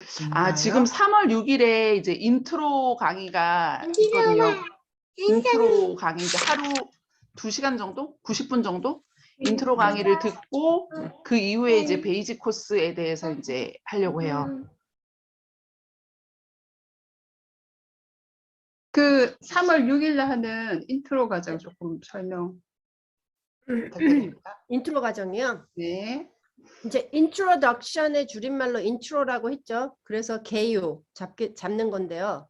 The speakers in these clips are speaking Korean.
지금 있나요? 3월 6일에 이제 인트로 강의가 있거든요. 인트로 강의 이제 하루 2시간 정도? 90분 정도? 인트로 강의를 듣고 그 이후에 이제 베이직 코스에 대해서 이제 하려고 해요. 그 3월 6일 날 하는 인트로 과정 조금 설명 부탁드립니다. 인트로 과정이요. 네. 이제 introduction의 줄임말로 intro라고 했죠. 그래서 개요 잡는 건데요.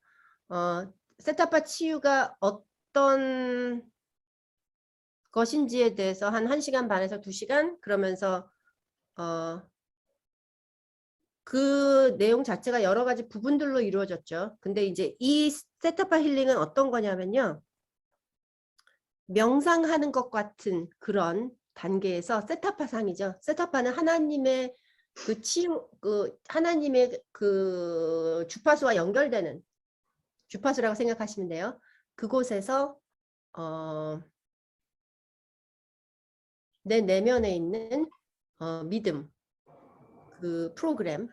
셋업과 치유가 어떤 것인지에 대해서 한 1시간 반에서 2시간 그러면서 그 내용 자체가 여러 가지 부분들로 이루어졌죠. 근데 이제 이 셋업과 힐링은 어떤 거냐면요. 명상하는 것 같은 그런 단계에서 셋업파상이죠. 셋업파는 하나님의 그 치유, 하나님의 그 주파수와 연결되는 주파수라고 생각하시면 돼요. 그곳에서 내 내면에 있는 믿음, 그 프로그램,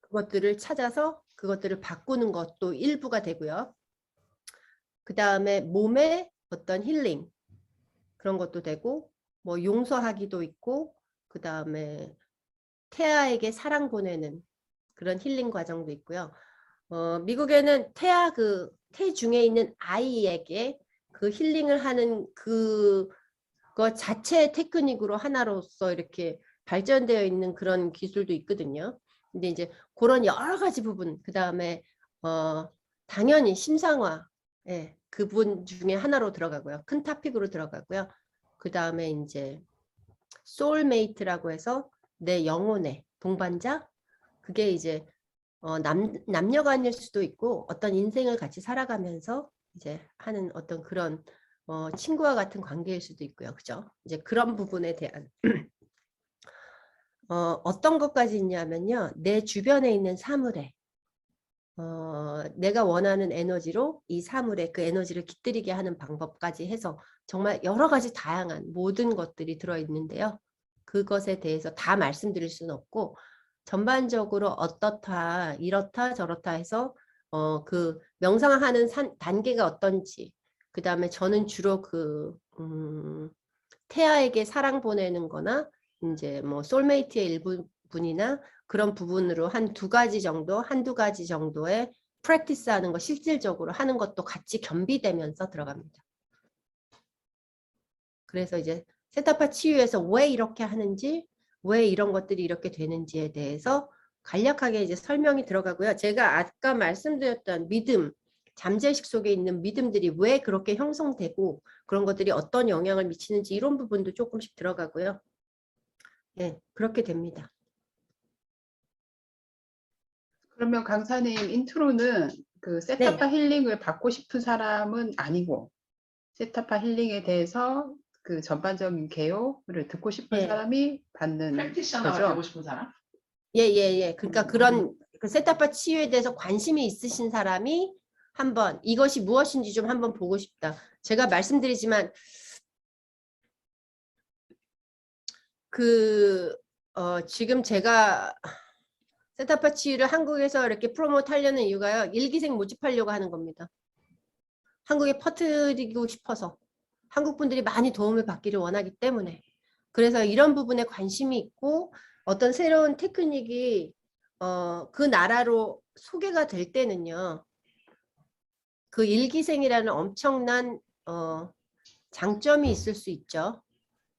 그것들을 찾아서 그것들을 바꾸는 것도 일부가 되고요. 그 다음에 몸의 어떤 힐링 그런 것도 되고 뭐 용서하기도 있고 그 다음에 태아에게 사랑 보내는 그런 힐링 과정도 있고요. 미국에는 태 중에 있는 아이에게 그 힐링을 하는 그거 자체의 테크닉으로 하나로서 이렇게 발전되어 있는 그런 기술도 있거든요. 근데 이제 그런 여러 가지 부분, 그 다음에 당연히 심상화, 예, 그분 중에 하나로 들어가고요. 큰 토픽으로 들어가고요. 그 다음에 이제 소울메이트라고 해서 내 영혼의 동반자, 그게 이제 남녀간일 수도 있고 어떤 인생을 같이 살아가면서 이제 하는 어떤 그런 친구와 같은 관계일 수도 있고요. 그죠? 이제 그런 부분에 대한 어떤 것까지 있냐면요. 내 주변에 있는 사물에 내가 원하는 에너지로 이 사물에 그 에너지를 깃들이게 하는 방법까지 해서 정말 여러 가지 다양한 모든 것들이 들어있는데요. 그것에 대해서 다 말씀드릴 수는 없고 전반적으로 어떻다 이렇다 저렇다 해서 그 명상하는 단계가 어떤지 그 다음에 저는 주로 태아에게 사랑 보내는 거나 이제 뭐 솔메이트의 일부분이나 그런 부분으로 한두 가지 정도의 프랙티스 하는 거 실질적으로 하는 것도 같이 겸비되면서 들어갑니다. 그래서 이제 셋업파 치유에서 왜 이렇게 하는지 왜 이런 것들이 이렇게 되는지에 대해서 간략하게 이제 설명이 들어가고요. 제가 아까 말씀드렸던 믿음, 잠재의식 속에 있는 믿음들이 왜 그렇게 형성되고 그런 것들이 어떤 영향을 미치는지 이런 부분도 조금씩 들어가고요. 네, 그렇게 됩니다. 그러면 강사님 인트로는 그 셋업파 힐링을 받고 싶은 사람은 아니고 셋업파 힐링에 대해서 그 전반적인 개요를 듣고 싶은 사람이 받는 프랙티셔너가 거죠? 되고 싶은 사람? 예. 그러니까 그런 그 셋업파 치유에 대해서 관심이 있으신 사람이 한번 이것이 무엇인지 좀 한번 보고 싶다. 제가 말씀드리지만 지금 제가 셋업파 치유를 한국에서 이렇게 프로모트 하려는 이유가요. 일기생 모집하려고 하는 겁니다. 한국에 퍼뜨리고 싶어서 한국 분들이 많이 도움을 받기를 원하기 때문에 그래서 이런 부분에 관심이 있고 어떤 새로운 테크닉이 그 나라로 소개가 될 때는요. 그 일기생이라는 엄청난 장점이 있을 수 있죠.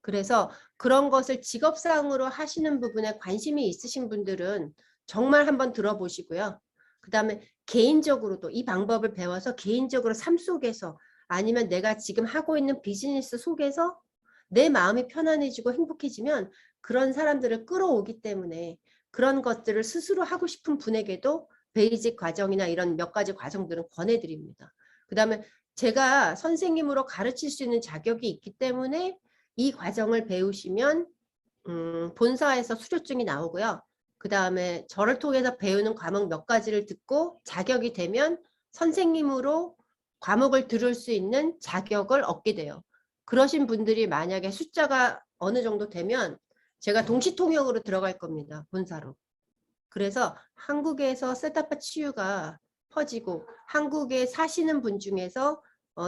그래서 그런 것을 직업상으로 하시는 부분에 관심이 있으신 분들은 정말 한번 들어보시고요. 그 다음에 개인적으로도 이 방법을 배워서 개인적으로 삶 속에서 아니면 내가 지금 하고 있는 비즈니스 속에서 내 마음이 편안해지고 행복해지면 그런 사람들을 끌어오기 때문에 그런 것들을 스스로 하고 싶은 분에게도 베이직 과정이나 이런 몇 가지 과정들은 권해드립니다. 그 다음에 제가 선생님으로 가르칠 수 있는 자격이 있기 때문에 이 과정을 배우시면 본사에서 수료증이 나오고요. 그 다음에 저를 통해서 배우는 과목 몇 가지를 듣고 자격이 되면 선생님으로 과목을 들을 수 있는 자격을 얻게 돼요. 그러신 분들이 만약에 숫자가 어느 정도 되면 제가 동시통역으로 들어갈 겁니다. 본사로. 그래서 한국에서 셋아파 치유가 퍼지고 한국에 사시는 분 중에서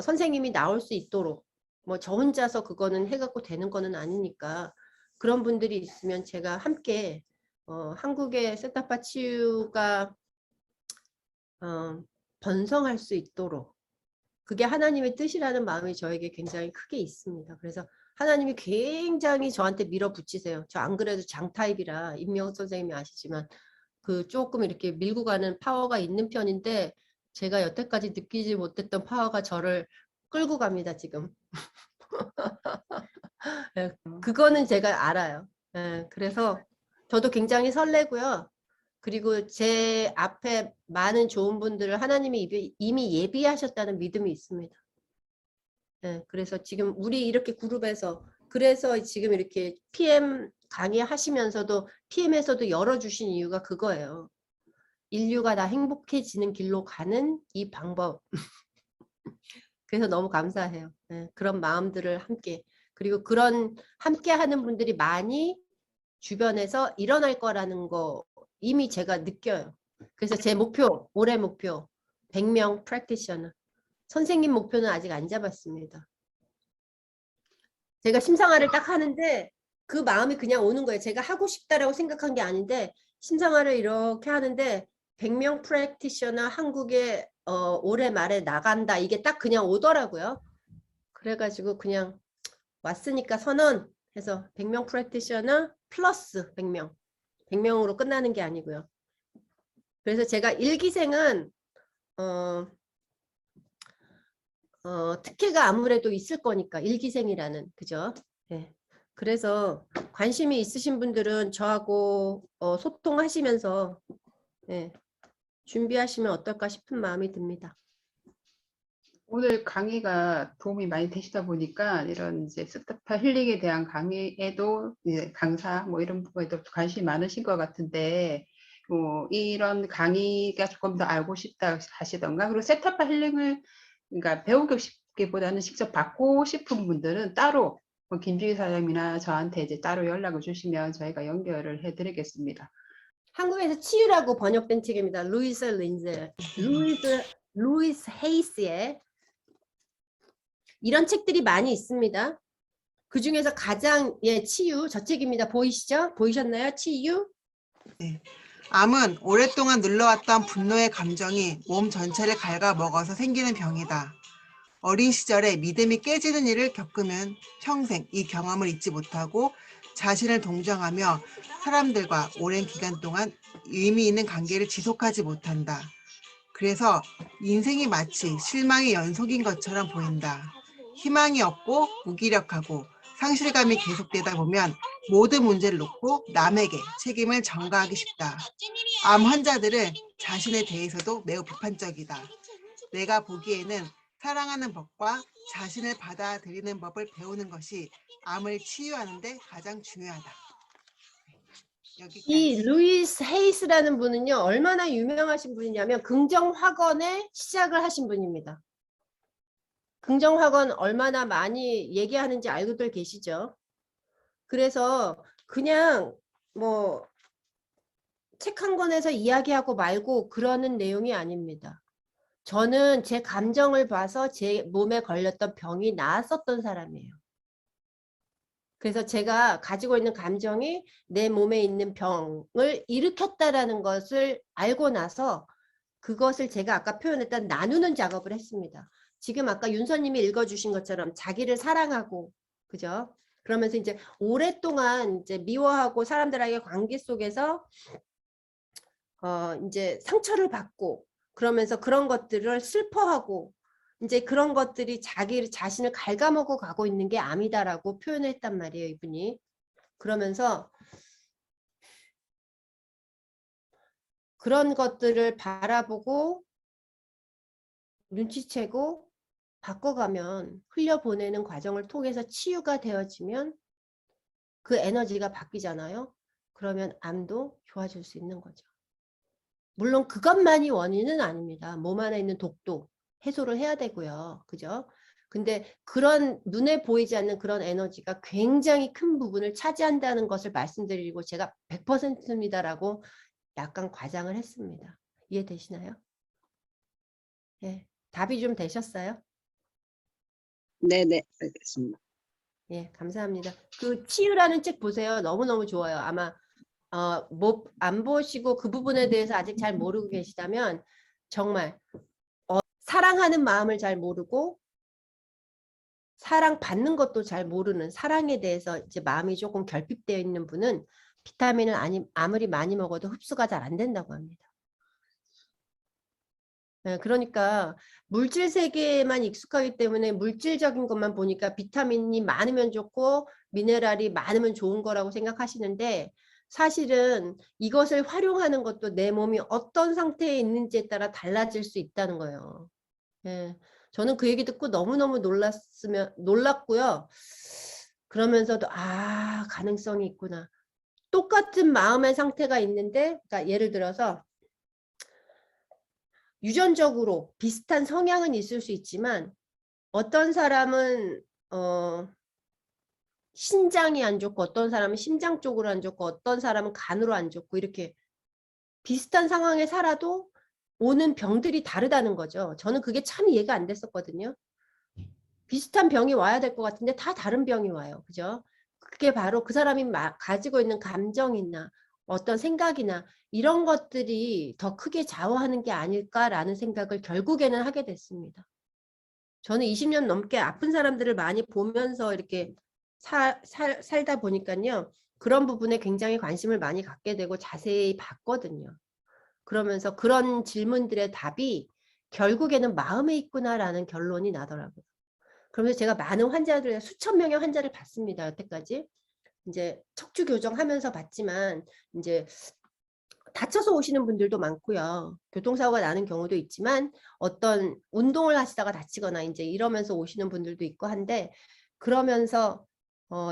선생님이 나올 수 있도록 뭐 저 혼자서 그거는 해갖고 되는 거는 아니니까 그런 분들이 있으면 제가 함께 한국의 셋아파 치유가 번성할 수 있도록 그게 하나님의 뜻이라는 마음이 저에게 굉장히 크게 있습니다. 그래서 하나님이 굉장히 저한테 밀어붙이세요. 저 안 그래도 장 타입이라 임명훈 선생님이 아시지만 그 조금 이렇게 밀고 가는 파워가 있는 편인데 제가 여태까지 느끼지 못했던 파워가 저를 끌고 갑니다, 지금. 그거는 제가 알아요. 그래서 저도 굉장히 설레고요. 그리고 제 앞에 많은 좋은 분들을 하나님이 이미 예비하셨다는 믿음이 있습니다. 그래서 지금 우리 이렇게 그룹에서 그래서 지금 이렇게 PM 강의하시면서도 PM에서도 열어주신 이유가 그거예요. 인류가 다 행복해지는 길로 가는 이 방법. 그래서 너무 감사해요. 그런 마음들을 함께 그리고 그런 함께 하는 분들이 많이 주변에서 일어날 거라는 거 이미 제가 느껴요. 그래서 제 목표, 올해 목표 100명 프랙티셔너. 선생님 목표는 아직 안 잡았습니다. 제가 심상화를 딱 하는데 그 마음이 그냥 오는 거예요. 제가 하고 싶다라고 생각한 게 아닌데 심상화를 이렇게 하는데 100명 프랙티셔너 한국에 올해 말에 나간다. 이게 딱 그냥 오더라고요. 그래가지고 그냥 왔으니까 선언 해서 100명 프랙티셔너 플러스 100명. 100명으로 끝나는 게 아니고요. 그래서 제가 일기생은 특혜가 아무래도 있을 거니까 일기생이라는 그죠? 네. 그래서 관심이 있으신 분들은 저하고 소통하시면서 네, 준비하시면 어떨까 싶은 마음이 듭니다. 오늘 강의가 도움이 많이 되시다 보니까 이런 이제 셋아파 힐링에 대한 강의에도 이제 강사 뭐 이런 부분에도 관심이 많으신 것 같은데 이런 강의가 조금 더 알고 싶다 하시던가 그리고 셋아파 힐링을 그러니까 배우기보다는 직접 받고 싶은 분들은 따로 김주희 사장님이나 저한테 이제 따로 연락을 주시면 저희가 연결을 해드리겠습니다. 한국에서 치유라고 번역된 책입니다. 루이스 헤이스의 이런 책들이 많이 있습니다. 그 중에서 가장 치유 저 책입니다. 보이시죠? 보이셨나요? 치유? 네. 암은 오랫동안 눌러왔던 분노의 감정이 몸 전체를 갉아먹어서 생기는 병이다. 어린 시절에 믿음이 깨지는 일을 겪으면 평생 이 경험을 잊지 못하고 자신을 동정하며 사람들과 오랜 기간 동안 의미 있는 관계를 지속하지 못한다. 그래서 인생이 마치 실망의 연속인 것처럼 보인다. 희망이 없고 무기력하고 상실감이 계속되다 보면 모든 문제를 놓고 남에게 책임을 전가하기 쉽다. 암 환자들은 자신에 대해서도 매우 비판적이다. 내가 보기에는 사랑하는 법과 자신을 받아들이는 법을 배우는 것이 암을 치유하는 데 가장 중요하다. 여기까지. 이 루이스 헤이스라는 분은요. 얼마나 유명하신 분이냐면 긍정학원의 시작을 하신 분입니다. 긍정학원 얼마나 많이 얘기하는지 알고들 계시죠? 그래서 그냥 뭐 책 한 권에서 이야기하고 말고 그러는 내용이 아닙니다. 저는 제 감정을 봐서 제 몸에 걸렸던 병이 나았었던 사람이에요. 그래서 제가 가지고 있는 감정이 내 몸에 있는 병을 일으켰다라는 것을 알고 나서 그것을 제가 아까 표현했던 나누는 작업을 했습니다. 지금 아까 윤서님이 읽어주신 것처럼 자기를 사랑하고, 그죠? 그러면서 이제 오랫동안 이제 미워하고 사람들에게 관계 속에서 이제 상처를 받고 그러면서 그런 것들을 슬퍼하고 이제 그런 것들이 자기 자신을 갉아먹어 가고 있는 게 암이다라고 표현을 했단 말이에요, 이분이. 그러면서 그런 것들을 바라보고 눈치채고 바꿔가면 흘려보내는 과정을 통해서 치유가 되어지면 그 에너지가 바뀌잖아요. 그러면 암도 좋아질 수 있는 거죠. 물론 그것만이 원인은 아닙니다. 몸 안에 있는 독도 해소를 해야 되고요. 그죠? 근데 그런 눈에 보이지 않는 그런 에너지가 굉장히 큰 부분을 차지한다는 것을 말씀드리고 제가 100%입니다라고 약간 과장을 했습니다. 이해되시나요? 예, 답이 좀 되셨어요? 네네, 알겠습니다. 예, 감사합니다. 그 치유라는 책 보세요. 너무너무 좋아요. 아마 뭐 안 보시고 그 부분에 대해서 아직 잘 모르고 계시다면 정말 사랑하는 마음을 잘 모르고 사랑받는 것도 잘 모르는, 사랑에 대해서 이제 마음이 조금 결핍되어 있는 분은 비타민을 아무리 많이 먹어도 흡수가 잘 안 된다고 합니다. 네, 그러니까 물질 세계에만 익숙하기 때문에 물질적인 것만 보니까 비타민이 많으면 좋고 미네랄이 많으면 좋은 거라고 생각하시는데, 사실은 이것을 활용하는 것도 내 몸이 어떤 상태에 있는지에 따라 달라질 수 있다는 거예요. 예, 저는 그 얘기 듣고 너무너무 놀랐고요. 그러면서도 가능성이 있구나. 똑같은 마음의 상태가 있는데, 그러니까 예를 들어서 유전적으로 비슷한 성향은 있을 수 있지만 어떤 사람은 신장이 안 좋고 어떤 사람은 심장 쪽으로 안 좋고 어떤 사람은 간으로 안 좋고 이렇게 비슷한 상황에 살아도 오는 병들이 다르다는 거죠. 저는 그게 참 이해가 안 됐었거든요. 비슷한 병이 와야 될 것 같은데 다 다른 병이 와요. 그죠? 그게 바로 그 사람이 가지고 있는 감정이나 어떤 생각이나 이런 것들이 더 크게 좌우하는 게 아닐까라는 생각을 결국에는 하게 됐습니다. 저는 20년 넘게 아픈 사람들을 많이 보면서 이렇게 살다 보니까요. 그런 부분에 굉장히 관심을 많이 갖게 되고 자세히 봤거든요. 그러면서 그런 질문들의 답이 결국에는 마음에 있구나라는 결론이 나더라고요. 그러면서 제가 많은 환자들, 수천 명의 환자를 봤습니다. 여태까지. 이제 척추 교정하면서 봤지만 이제 다쳐서 오시는 분들도 많고요. 교통사고가 나는 경우도 있지만 어떤 운동을 하시다가 다치거나 이제 이러면서 오시는 분들도 있고 한데, 그러면서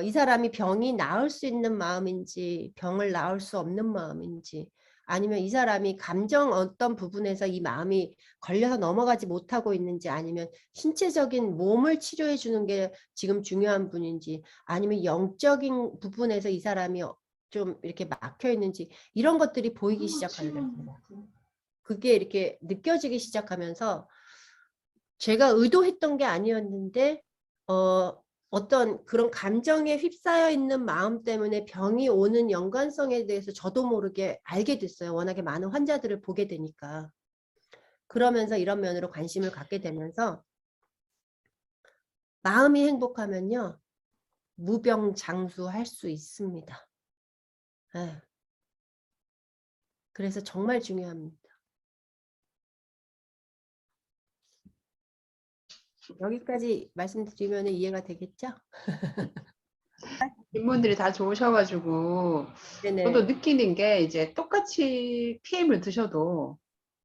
이 사람이 병이 나을 수 있는 마음인지 병을 나을 수 없는 마음인지, 아니면 이 사람이 감정 어떤 부분에서 이 마음이 걸려서 넘어가지 못하고 있는지, 아니면 신체적인 몸을 치료해 주는 게 지금 중요한 분인지, 아니면 영적인 부분에서 이 사람이 좀 이렇게 막혀 있는지, 이런 것들이 보이기 시작하더라고요. 그게 이렇게 느껴지기 시작하면서 제가 의도했던 게 아니었는데 어떤 그런 감정에 휩싸여 있는 마음 때문에 병이 오는 연관성에 대해서 저도 모르게 알게 됐어요. 워낙에 많은 환자들을 보게 되니까. 그러면서 이런 면으로 관심을 갖게 되면서 마음이 행복하면요, 무병장수할 수 있습니다. 네. 그래서 정말 중요합니다. 여기까지 말씀드리면 이해가 되겠죠? 질문들이 다 좋으셔가지고 네네. 저도 느끼는 게 이제 똑같이 PM을 드셔도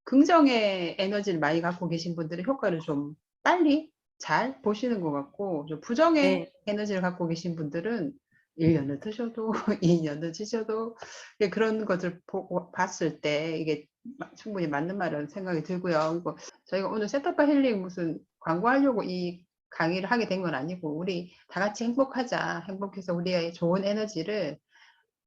긍정의 에너지를 많이 갖고 계신 분들은 효과를 좀 빨리 잘 보시는 것 같고, 좀 부정의 네. 에너지를 갖고 계신 분들은 1년을 드셔도 2년을 드셔도 그런 것을 봤을 때 이게 충분히 맞는 말이라는 생각이 들고요. 그리고 저희가 오늘 셋업바 힐링 무슨 광고하려고 이 강의를 하게 된 건 아니고, 우리 다 같이 행복하자, 행복해서 우리의 좋은 에너지를,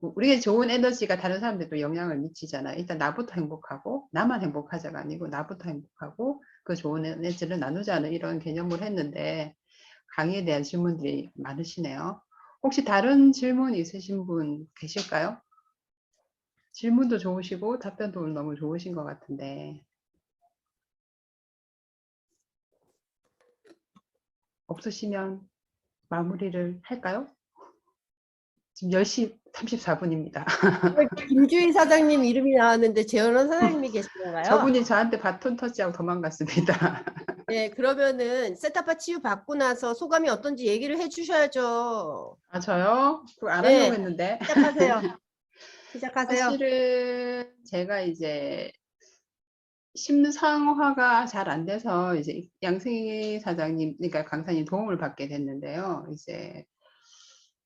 우리의 좋은 에너지가 다른 사람들도 영향을 미치잖아요. 일단 나부터 행복하고, 나만 행복하자가 아니고 나부터 행복하고 그 좋은 에너지를 나누자는 이런 개념을 했는데, 강의에 대한 질문들이 많으시네요. 혹시 다른 질문 있으신 분 계실까요? 질문도 좋으시고 답변도 너무 좋으신 것 같은데. 없으시면 마무리를 할까요? 지금 10시 34분입니다. 김주희 사장님 이름이 나왔는데 재현원 사장님이 계신가요? 저분이 저한테 바톤 터치하고 도망갔습니다. 네, 그러면은 세타파 치유 받고 나서 소감이 어떤지 얘기를 해주셔야죠. 아, 저요? 그거 안 네. 하려고 했는데. 시작하세요. 시작하세요. 사실은 제가 이제 심상화가 잘 안 돼서 이제 양승희 사장님, 그러니까 강사님 도움을 받게 됐는데요. 이제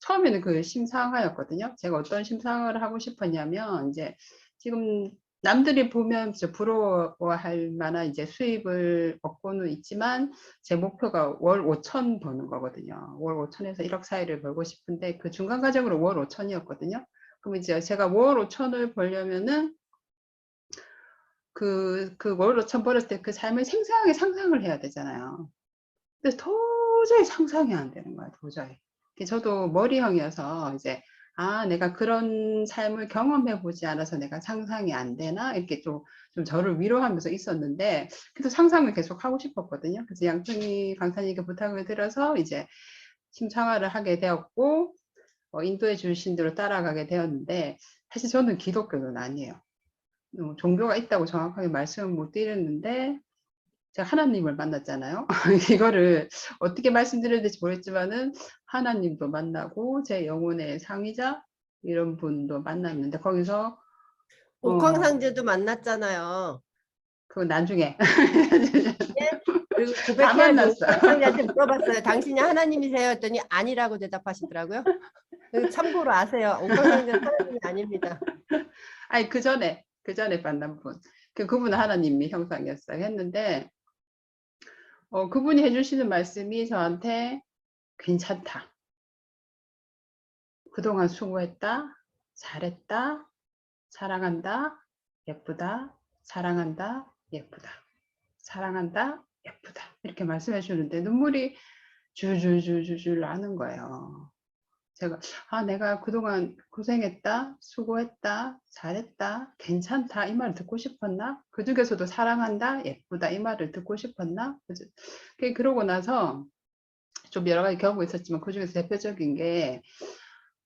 처음에는 그 심상화였거든요. 제가 어떤 심상화를 하고 싶었냐면, 이제 지금 남들이 보면 부러워할 만한 이제 수입을 얻고는 있지만, 제 목표가 월 5천 버는 거거든요. 월 5천에서 1억 사이를 벌고 싶은데, 그 중간 과정으로 월 5천이었거든요. 그럼 이제 제가 월 5천을 벌려면은 그걸로 처음 버렸을 때 그 삶을 생생하게 상상을 해야 되잖아요. 근데 도저히 상상이 안 되는 거야, 도저히. 저도 머리형이어서 이제, 아, 내가 그런 삶을 경험해 보지 않아서 내가 상상이 안 되나? 이렇게 좀 저를 위로하면서 있었는데, 그래도 상상을 계속 하고 싶었거든요. 그래서 양승희 강사님께 부탁을 드려서 이제 심창화를 하게 되었고, 인도해 주신 대로 따라가게 되었는데, 사실 저는 기독교는 아니에요. 종교가 있다고 정확하게 말씀을 못 드렸는데, 제가 하나님을 만났잖아요. 이거를 어떻게 말씀드려야 될지 모르겠지만은 하나님도 만나고 제 영혼의 상위자 이런 분도 만났는데 거기서 옥황상제도 만났잖아요. 그 나중에 그리고 다 고백해야 돼. 만났어. 옥황상제한테 물어봤어요. 당신이 하나님이세요? 했더니 아니라고 대답하시더라고요. 참고로 아세요. 옥황상제는 하나님이 아닙니다. 아니 그 전에 만난 분 그분은 하나님이 형상이었어요 했는데 그분이 해주시는 말씀이 저한테 괜찮다. 그동안 수고했다. 잘했다. 사랑한다. 예쁘다. 사랑한다. 예쁘다. 사랑한다. 예쁘다. 이렇게 말씀해 주는데 눈물이 줄줄줄줄줄 나는 거예요. 제가 내가 그동안 고생했다. 수고했다. 잘했다. 괜찮다. 이 말을 듣고 싶었나? 그중에서도 사랑한다. 예쁘다. 이 말을 듣고 싶었나? 그러고 나서 좀 여러 가지 경험이 있었지만 그중에서 대표적인 게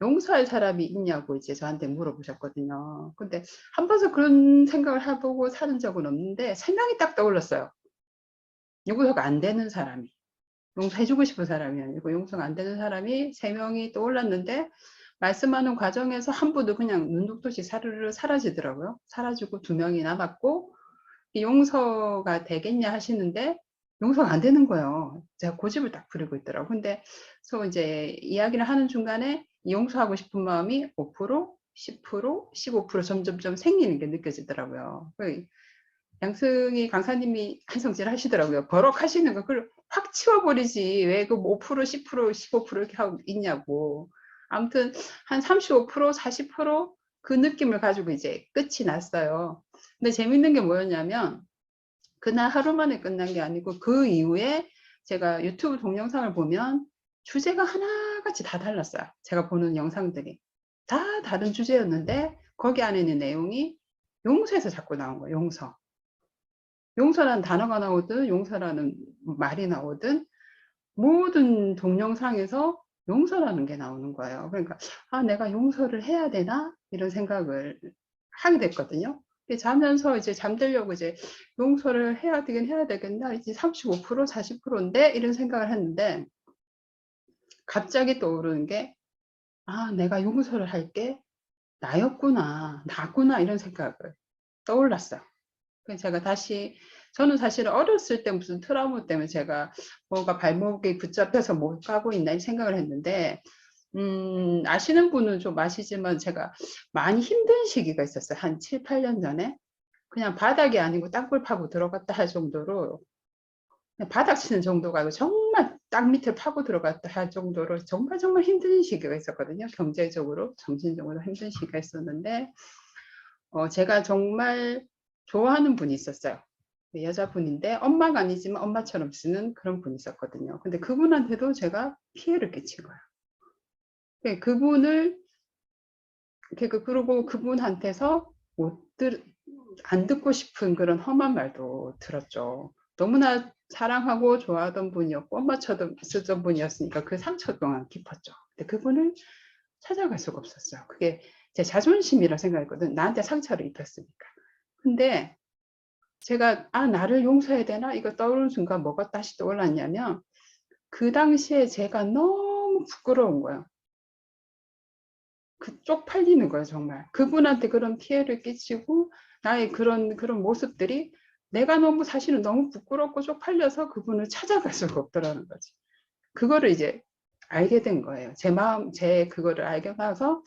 용서할 사람이 있냐고 이제 저한테 물어보셨거든요. 근데 한 번도 그런 생각을 해보고 사는 적은 없는데 세 명이 딱 떠올랐어요. 용서가 안 되는 사람이. 용서해주고 싶은 사람이 아니고 용서가 안 되는 사람이 세 명이 떠올랐는데 말씀하는 과정에서 한 분도 그냥 눈독듯이 사르르 사라지더라고요. 사라지고 두 명이 남았고 용서가 되겠냐 하시는데 용서가 안 되는 거예요. 제가 고집을 딱 부리고 있더라고요. 근데 그래서 이제 이야기를 하는 중간에 용서하고 싶은 마음이 5%, 10%, 15% 점점점 생기는 게 느껴지더라고요. 양승희 강사님이 한성질 하시더라고요. 버럭하시는 거 그걸 확 치워버리지 왜 그 5%, 10%, 15% 이렇게 하고 있냐고. 아무튼 한 35%, 40%그 느낌을 가지고 이제 끝이 났어요. 근데 재밌는 게 뭐였냐면 그날 하루 만에 끝난 게 아니고 그 이후에 제가 유튜브 동영상을 보면 주제가 하나같이 다 달랐어요. 제가 보는 영상들이 다 다른 주제였는데 거기 안에 있는 내용이 용서에서 자꾸 나온 거예요. 용서. 용서라는 단어가 나오든 용서라는 말이 나오든 모든 동영상에서 용서라는 게 나오는 거예요. 그러니까 내가 용서를 해야 되나? 이런 생각을 하게 됐거든요. 자면서 이제 잠들려고 이제 용서를 해야 되긴 해야 되겠나? 이제 35%, 40%인데 이런 생각을 했는데 갑자기 떠오르는 게 내가 용서를 할 게 나였구나, 나구나 이런 생각을 떠올랐어요. 그래서 제가 다시 저는 사실 어렸을 때 무슨 트라우마 때문에 제가 뭔가 발목이 붙잡혀서 못 가고 있나 이 생각을 했는데 아시는 분은 좀 아시지만 제가 많이 힘든 시기가 있었어요. 한 7, 8년 전에 그냥 바닥이 아니고 땅굴 파고 들어갔다 할 정도로 그냥 바닥 치는 정도가 아니고 정말 땅 밑에 파고 들어갔다 할 정도로 정말 힘든 시기가 있었거든요. 경제적으로 정신적으로 힘든 시기가 있었는데 제가 정말 좋아하는 분이 있었어요. 여자분인데 엄마가 아니지만 엄마처럼 쓰는 그런 분이 있었거든요. 근데 그분한테도 제가 피해를 끼친 거예요. 그분을 그리고 그분한테서 안 듣고 싶은 그런 험한 말도 들었죠. 너무나 사랑하고 좋아하던 분이었고 엄마처럼 쓰던 분이었으니까 그 상처 동안 깊었죠. 근데 그분을 찾아갈 수가 없었어요. 그게 제 자존심이라 생각했거든. 나한테 상처를 입혔으니까. 근데 제가 나를 용서해야 되나? 이거 떠오르는 순간 뭐가 다시 떠올랐냐면 그 당시에 제가 너무 부끄러운 거예요. 쪽팔리는 거예요, 정말. 그분한테 그런 피해를 끼치고 나의 그런 모습들이 내가 너무 사실은 너무 부끄럽고 쪽팔려서 그분을 찾아갈 수가 없더라는 거지. 그거를 이제 알게 된 거예요. 그거를 알게 나서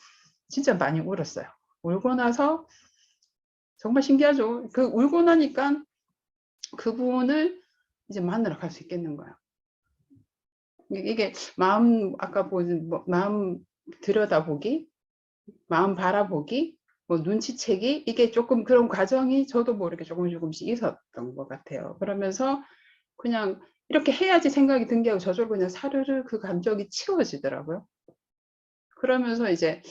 진짜 많이 울었어요. 울고 나서 정말 신기하죠. 울고 나니까 그분을 이제 만나러 갈 수 있겠는 거야. 이게 아까 보신 마음 들여다보기, 마음 바라보기, 뭐 눈치채기 이게 조금 그런 과정이 저도 모르게 조금씩 있었던 것 같아요. 그러면서 그냥 이렇게 해야지 생각이 든 게 아니고 저절로 그냥 사르르 그 감정이 치워지더라고요. 그러면서 이제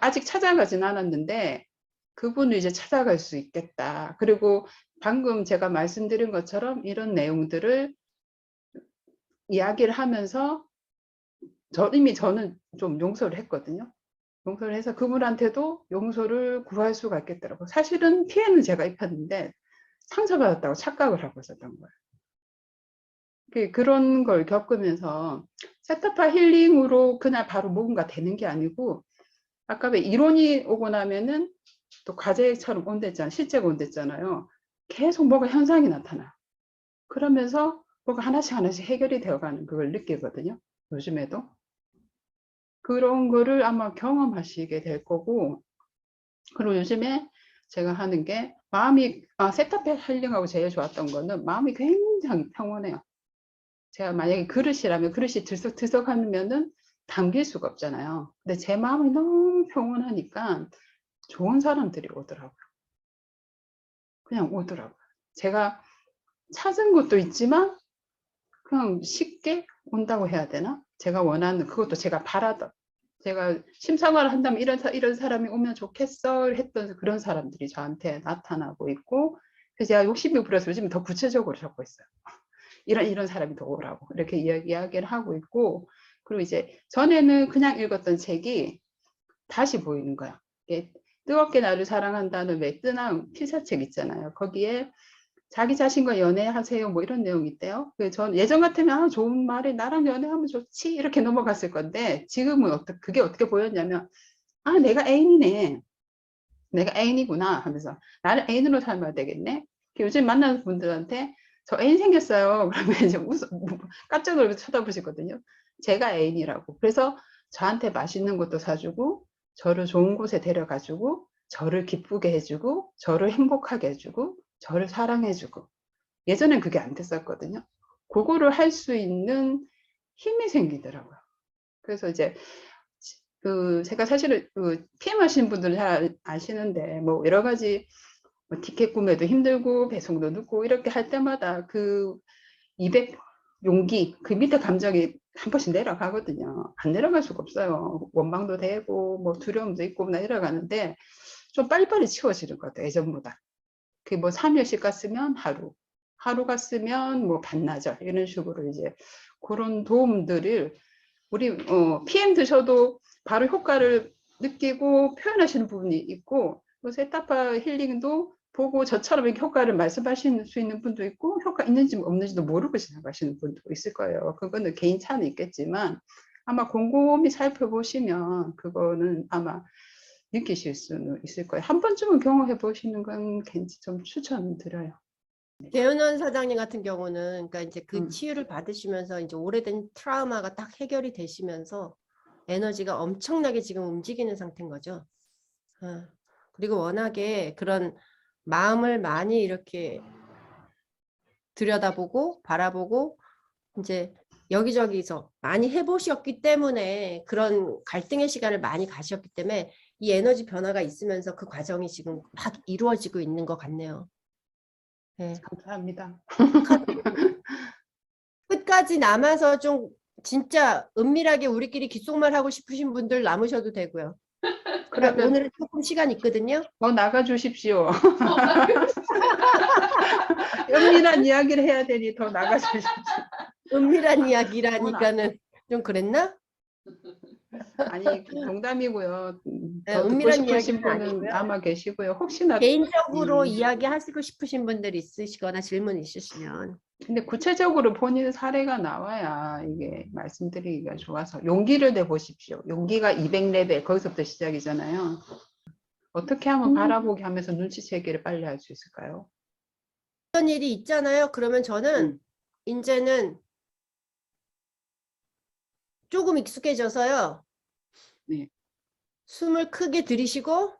아직 찾아가진 않았는데 그분을 이제 찾아갈 수 있겠다. 그리고 방금 제가 말씀드린 것처럼 이런 내용들을 이야기를 하면서 이미 저는 좀 용서를 했거든요. 용서를 해서 그분한테도 용서를 구할 수가 있겠더라고요. 사실은 피해는 제가 입혔는데 상처받았다고 착각을 하고 있었던 거예요. 그런 걸 겪으면서 세타파 힐링으로 그날 바로 뭔가 되는 게 아니고 아까 왜 이론이 오고 나면은 또 과제처럼 온댔잖아요. 실제가 온댔잖아요. 계속 뭐가 현상이 나타나. 그러면서 뭐가 하나씩 해결이 되어가는 그걸 느끼거든요. 요즘에도. 그런 거를 아마 경험하시게 될 거고, 그리고 요즘에 제가 하는 게 마음이, 세타파 힐링하고 제일 좋았던 거는 마음이 굉장히 평온해요. 제가 만약에 그릇이라면 그릇이 들썩들썩하면은 담길 수가 없잖아요. 근데 제 마음이 너무 평온하니까 좋은 사람들이 오더라고요. 그냥 오더라고요. 제가 찾은 것도 있지만 그냥 쉽게 온다고 해야 되나? 제가 원하는 그것도 제가 바라던 제가 심사관을 한다면 이런 사람이 오면 좋겠어 했던 그런 사람들이 저한테 나타나고 있고 그래서 제가 욕심이 부려서 요즘 더 구체적으로 적고 있어요. 이런 사람이 더 오라고 이렇게 이야기를 하고 있고 그리고 이제 전에는 그냥 읽었던 책이 다시 보이는 거야. 뜨겁게 나를 사랑한다는 왜 뜨나운 필사책 있잖아요. 거기에 자기 자신과 연애하세요 뭐 이런 내용이 있대요. 전 예전 같으면 좋은 말에 나랑 연애하면 좋지 이렇게 넘어갔을 건데 지금은 그게 어떻게 보였냐면 내가 애인이네. 내가 애인이구나 하면서 나를 애인으로 삶아야 되겠네. 요즘 만나는 분들한테 저 애인 생겼어요. 그러면 이제 깜짝 놀라서 쳐다보시거든요. 제가 애인이라고. 그래서 저한테 맛있는 것도 사주고 저를 좋은 곳에 데려가주고 저를 기쁘게 해주고 저를 행복하게 해주고 저를 사랑해주고 예전엔 그게 안 됐었거든요. 그거를 할 수 있는 힘이 생기더라고요. 그래서 이제 제가 사실은 PM 하시는 분들은 잘 아시는데 뭐 여러 가지 뭐 티켓 구매도 힘들고 배송도 늦고 이렇게 할 때마다 200 용기 그 밑에 감정이 한 번씩 내려가거든요. 안 내려갈 수가 없어요. 원망도 되고 뭐 두려움도 있고 내려가는데 좀 빨리빨리 치워지는 것 같아요. 예전보다. 뭐 3일씩 갔으면 하루 갔으면 뭐 반나절 이런 식으로 이제 그런 도움들을 우리 PM 드셔도 바로 효과를 느끼고 표현하시는 부분이 있고 세타파 힐링도 보고 저처럼 이렇게 효과를 말씀하실 수 있는 분도 있고 효과 있는지 없는지도 모르고 지나가시는 분도 있을 거예요. 그거는 개인 차는 있겠지만 아마 곰곰이 살펴보시면 그거는 아마 느끼실 수는 있을 거예요. 한 번쯤은 경험해 보시는 건 좀 추천드려요. 배은원 사장님 같은 경우는 그러니까 이제 그 치유를 받으시면서 이제 오래된 트라우마가 딱 해결이 되시면서 에너지가 엄청나게 지금 움직이는 상태인 거죠. 그리고 워낙에 그런 마음을 많이 이렇게 들여다보고 바라보고 이제 여기저기서 많이 해보셨기 때문에 그런 갈등의 시간을 많이 가셨기 때문에 이 에너지 변화가 있으면서 그 과정이 지금 막 이루어지고 있는 것 같네요. 네. 감사합니다. 끝까지 남아서 좀 진짜 은밀하게 우리끼리 귓속말 하고 싶으신 분들 남으셔도 되고요. 그러면 오늘은 조금 시간 있거든요. 더 나가 주십시오. 은밀한 이야기를 해야 되니 더 나가 주십시오. 은밀한 이야기라니까는 좀 그랬나? 아니 농담이고요. 네, 더 듣고 은밀한 싶으신 이야기는 분은 아니고요. 아마 계시고요. 혹시나 개인적으로 이야기하시고 싶으신 분들 있으시거나 질문 있으시면 근데 구체적으로 본인 사례가 나와야 이게 말씀드리기가 좋아서 용기를 내 보십시오. 용기가 200레벨 거기서부터 시작이잖아요. 어떻게 하면 바라보기 하면서 눈치채기를 빨리 할 수 있을까요? 어떤 일이 있잖아요. 그러면 저는 이제는 조금 익숙해져서요. 네. 숨을 크게 들이쉬고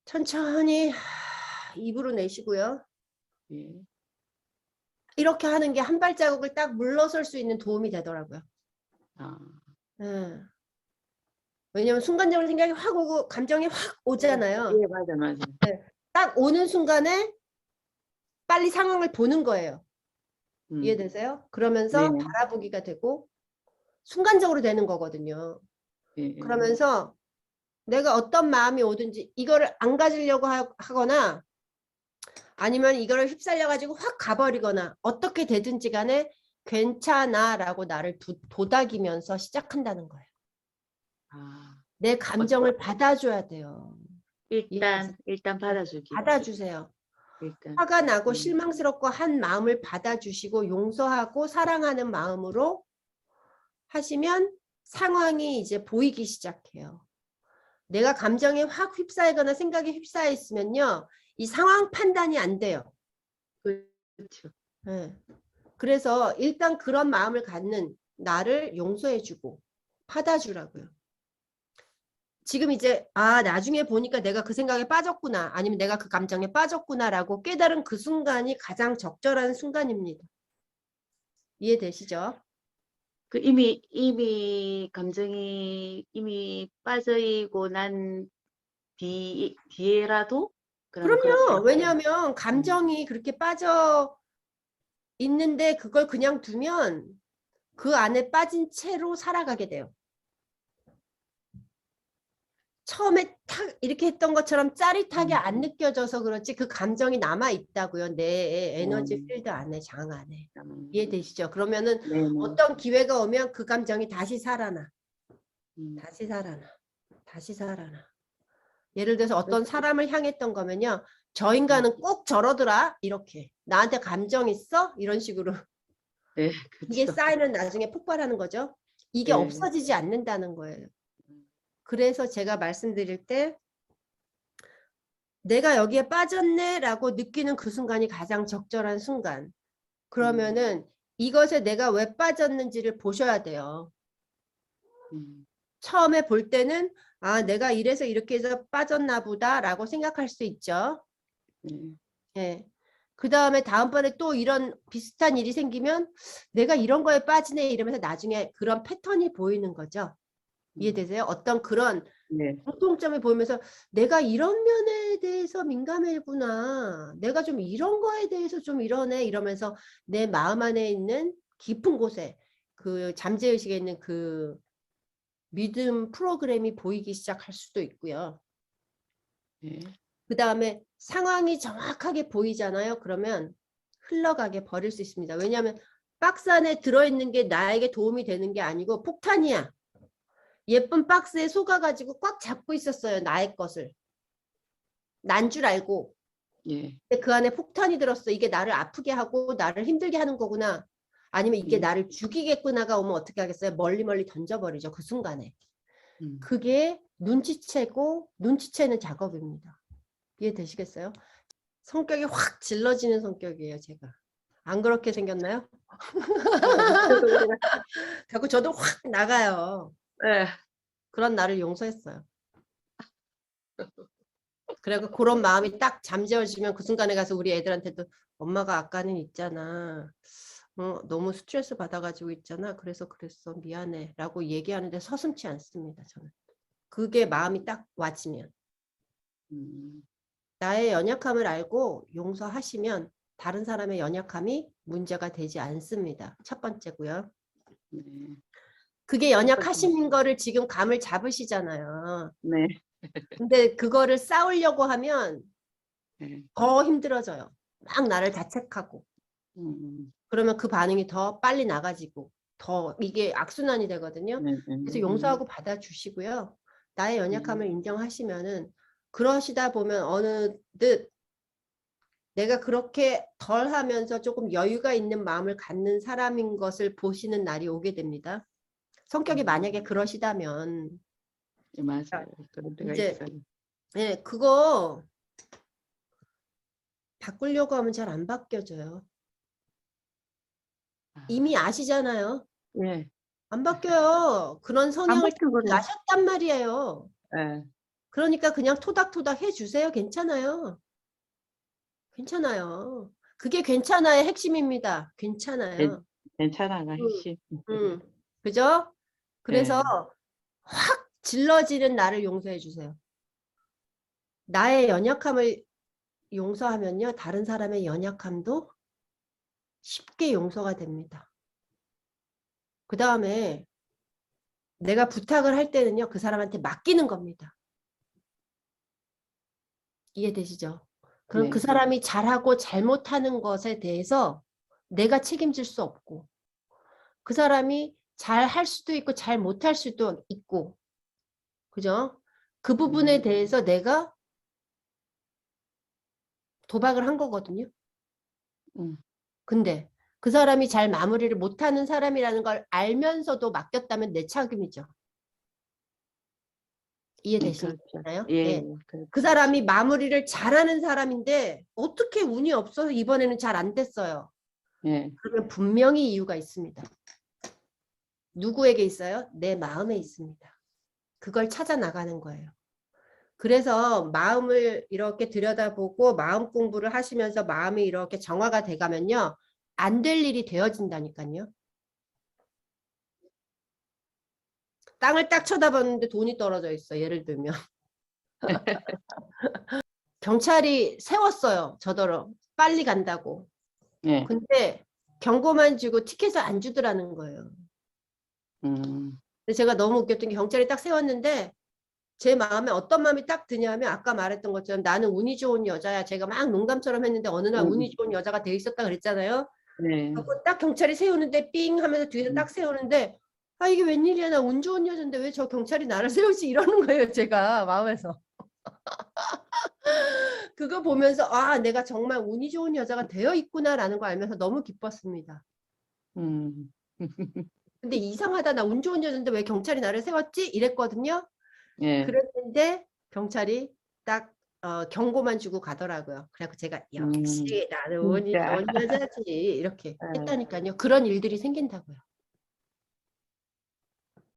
천천히 입으로 내쉬고요. 예. 이렇게 하는 게 한 발자국을 딱 물러설 수 있는 도움이 되더라고요. 아, 왜냐면 순간적으로 생각이 확 오고 감정이 확 오잖아요. 예, 맞아, 맞아. 딱 오는 순간에 빨리 상황을 보는 거예요. 음. 이해되세요? 그러면서 네. 바라보기가 되고 순간적으로 되는 거거든요. 예, 예. 그러면서 내가 어떤 마음이 오든지 이거를 안 가지려고 하거나 아니면 이거를 휩쓸려 가지고 확 가버리거나 어떻게 되든지 간에 괜찮아 라고 나를 도닥이면서 시작한다는 거예요. 아, 내 감정을 받아줘야 돼요. 일단 받아주기. 받아주세요. 일단. 화가 나고 음. 실망스럽고 한 마음을 받아주시고 용서하고 사랑하는 마음으로 하시면 상황이 이제 보이기 시작해요. 내가 감정에 확 휩싸이거나 생각에 휩싸여 있으면요. 이 상황 판단이 안 돼요. 그렇죠. 네. 그래서 일단 그런 마음을 갖는 나를 용서해주고 받아주라고요. 지금 이제 나중에 보니까 내가 그 생각에 빠졌구나 아니면 내가 그 감정에 빠졌구나라고 깨달은 그 순간이 가장 적절한 순간입니다. 이해되시죠? 그 이미 감정이 이미 빠져있고 난 뒤에라도 그러면 그럼요. 그렇게 왜냐하면 감정이 그렇게 빠져 있는데 그걸 그냥 두면 그 안에 빠진 채로 살아가게 돼요. 처음에 탁 이렇게 했던 것처럼 짜릿하게 안 느껴져서 그렇지 그 감정이 남아 있다고요. 내 에너지 필드 안에 장 안에. 이해되시죠? 그러면은 네네. 어떤 기회가 오면 그 감정이 다시 살아나. 음. 다시 살아나. 다시 살아나. 예를 들어서 어떤 사람을 향했던 거면요. 저 인간은 꼭 저러더라. 이렇게. 나한테 감정 있어? 이런 식으로. 네, 이게 그렇죠. 쌓이면 나중에 폭발하는 거죠. 이게 네. 없어지지 않는다는 거예요. 그래서 제가 말씀드릴 때 내가 여기에 빠졌네 라고 느끼는 그 순간이 가장 적절한 순간. 그러면은 이것에 내가 왜 빠졌는지를 보셔야 돼요. 처음에 볼 때는 내가 이래서 이렇게 해서 빠졌나 보다 라고 생각할 수 있죠. 예. 그 다음에 다음번에 또 이런 비슷한 일이 생기면 내가 이런 거에 빠지네 이러면서 나중에 그런 패턴이 보이는 거죠. 이해되세요? 어떤 그런 네. 공통점이 보이면서 내가 이런 면에 대해서 민감해구나. 내가 좀 이런 거에 대해서 좀 이러네 이러면서 내 마음 안에 있는 깊은 곳에 그 잠재의식에 있는 그 믿음 프로그램이 보이기 시작할 수도 있고요. 네. 그 다음에 상황이 정확하게 보이잖아요. 그러면 흘러가게 버릴 수 있습니다. 왜냐하면 박스 안에 들어있는 게 나에게 도움이 되는 게 아니고 폭탄이야. 예쁜 박스에 속아가지고 꽉 잡고 있었어요. 나의 것을. 난 줄 알고. 예. 근데 그 안에 폭탄이 들었어. 이게 나를 아프게 하고 나를 힘들게 하는 거구나. 아니면 이게 나를 죽이겠구나가 오면 어떻게 하겠어요? 멀리 던져버리죠. 그 순간에. 그게 눈치채고 눈치채는 작업입니다. 이해되시겠어요? 성격이 확 질러지는 성격이에요. 제가. 안 그렇게 생겼나요? 자꾸 저도 확 나가요. 네. 그런 나를 용서했어요. 그래서 그런 마음이 딱 잠재워지면 그 순간에 가서 우리 애들한테도 엄마가 아까는 있잖아. 너무 스트레스 받아가지고 있잖아. 그래서 그랬어. 미안해. 라고 얘기하는데 서슴지 않습니다. 저는. 그게 마음이 딱 와지면. 나의 연약함을 알고 용서하시면 다른 사람의 연약함이 문제가 되지 않습니다. 첫 번째고요. 그게 연약하신 거를 지금 감을 잡으시잖아요. 네. 근데 그거를 싸우려고 하면 더 힘들어져요. 막 나를 자책하고. 그러면 그 반응이 더 빨리 나가지고 더 이게 악순환이 되거든요. 그래서 용서하고 받아주시고요. 나의 연약함을 인정하시면은 그러시다 보면 어느덧 내가 그렇게 덜 하면서 조금 여유가 있는 마음을 갖는 사람인 것을 보시는 날이 오게 됩니다. 성격이 만약에 그러시다면 맞아요. 그런 데가 이제 있어요. 네, 그거 바꾸려고 하면 잘 안 바뀌어져요. 이미 아시잖아요. 네. 안 바뀌어요. 그런 성향을 바뀌어버려요. 나셨단 말이에요. 네. 그러니까 그냥 토닥토닥 해주세요. 괜찮아요. 괜찮아요. 그게 괜찮아의 핵심입니다. 괜찮아요. 괜찮아가 핵심. 그죠? 그래서 확 질러지는 나를 용서해 주세요. 나의 연약함을 용서하면요. 다른 사람의 연약함도 쉽게 용서가 됩니다. 그 다음에 내가 부탁을 할 때는요. 그 사람한테 맡기는 겁니다. 이해되시죠? 그럼 네. 그 사람이 잘하고 잘못하는 것에 대해서 내가 책임질 수 없고 그 사람이 잘 할 수도 있고 잘 못할 수도 있고 그죠? 그 부분에 대해서 내가 도박을 한 거거든요. 음. 근데 그 사람이 잘 마무리를 못하는 사람이라는 걸 알면서도 맡겼다면 내 책임이죠. 이해되시나요? 그렇죠. 예, 네. 예, 그렇죠. 그 사람이 마무리를 잘하는 사람인데 어떻게 운이 없어서 이번에는 잘 안 됐어요. 예, 그러면 분명히 이유가 있습니다. 누구에게 있어요? 내 마음에 있습니다. 그걸 찾아 나가는 거예요. 그래서 마음을 이렇게 들여다보고 마음 공부를 하시면서 마음이 이렇게 정화가 돼가면요. 안 될 일이 되어진다니까요. 땅을 딱 쳐다봤는데 돈이 떨어져 있어. 예를 들면. 경찰이 세웠어요. 저더러 빨리 간다고. 예. 근데 경고만 주고 티켓을 안 주더라는 거예요. 근데 제가 너무 웃겼던 게 경찰이 딱 세웠는데 제 마음에 어떤 마음이 딱 드냐면 아까 말했던 것처럼 나는 운이 좋은 여자야. 제가 막 농담처럼 했는데 어느 날 운이 좋은 여자가 돼 있었다 그랬잖아요. 네. 그리고 딱 경찰이 세우는데 삥 하면서 뒤에서 딱 세우는데 아 이게 웬일이야 나 운 좋은 여잔데 왜 저 경찰이 나를 세우지 이러는 거예요. 제가 마음에서. 그거 보면서 아 내가 정말 운이 좋은 여자가 되어 있구나라는 걸 알면서 너무 기뻤습니다. 음. 근데 이상하다 나 운 좋은 여잔데 왜 경찰이 나를 세웠지 이랬거든요. 예. 그랬는데 경찰이 딱 경고만 주고 가더라고요. 그래서 제가 역시 나는 운이 진짜. 좋은 여자지 이렇게 예. 했다니까요. 그런 일들이 생긴다고요.